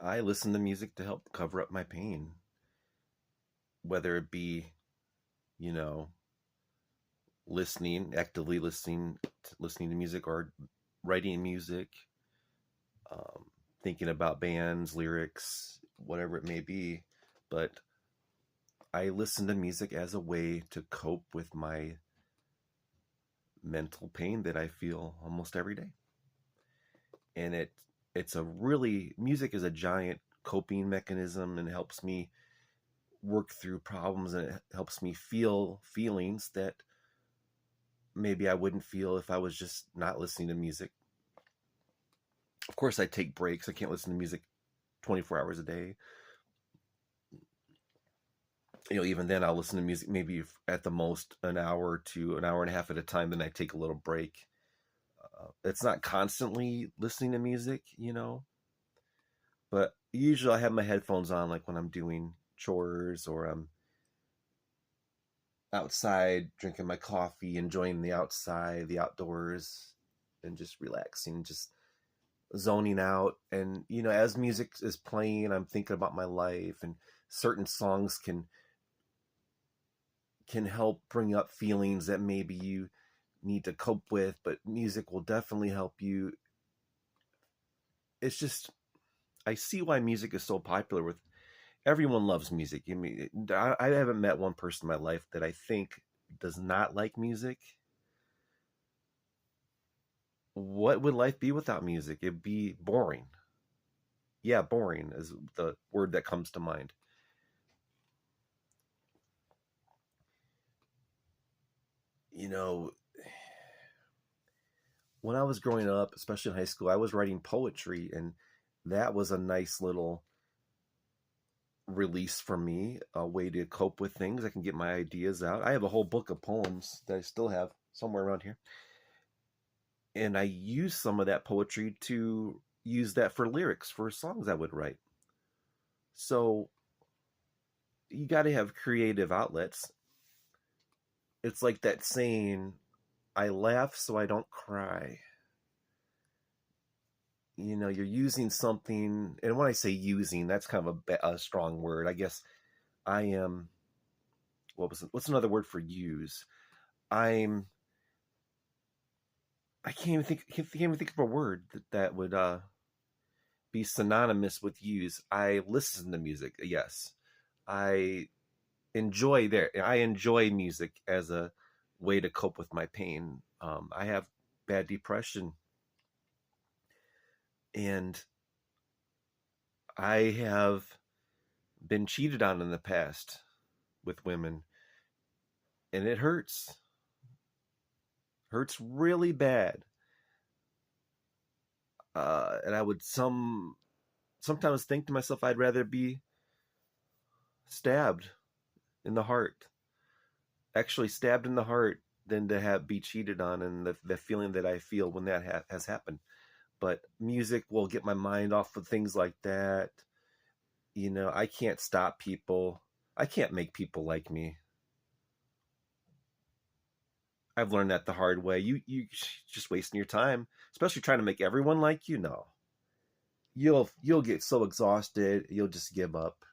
I listen to music to help cover up my pain, whether it be, you know, actively listening to music, or writing music, um, thinking about bands, lyrics, whatever it may be. But I listen to music as a way to cope with my mental pain that I feel almost every day. And it's a really music is a giant coping mechanism, and helps me work through problems, and it helps me feel feelings that maybe I wouldn't feel if I was just not listening to music. Of course, I take breaks. I can't listen to music 24 hours a day. Even then, I'll listen to music maybe at the most an hour to an hour and a half at a time. Then I take a little break. It's not constantly listening to music, but usually I have my headphones on, like when I'm doing chores, or I'm outside drinking my coffee, enjoying the outside, the outdoors, and just relaxing, just zoning out. And as music is playing, I'm thinking about my life, and certain songs can help bring up feelings that maybe you need to cope with, but music will definitely help you. It's just, I see why music is so popular. With Everyone loves music. I haven't met one person in my life that I think does not like music. What would life be without music? It'd be boring. Yeah, boring is the word that comes to mind. You know, when I was growing up, especially in high school, I was writing poetry, and that was a nice little release for me, a way to cope with things. I can get my ideas out. I have a whole book of poems that I still have somewhere around here. And I use some of that poetry to use that for lyrics for songs I would write. So you got to have creative outlets. It's like that saying, I laugh so I don't cry. You're using something, and when I say using, that's kind of a strong word. I guess I am, what's another word for use? I'm, I can't even think of a word that would be synonymous with use. I listen to music. Yes. I I enjoy music as a way to cope with my pain. I have bad depression, and I have been cheated on in the past with women, and it hurts really bad. And I would sometimes think to myself, I'd rather be stabbed in the heart, actually stabbed in the heart, than to have be cheated on, and the feeling that I feel when that has happened. But music will get my mind off of things like that. I can't stop people. I can't make people like me. I've learned that the hard way. You just wasting your time, especially trying to make everyone like you. No, you'll get so exhausted, you'll just give up.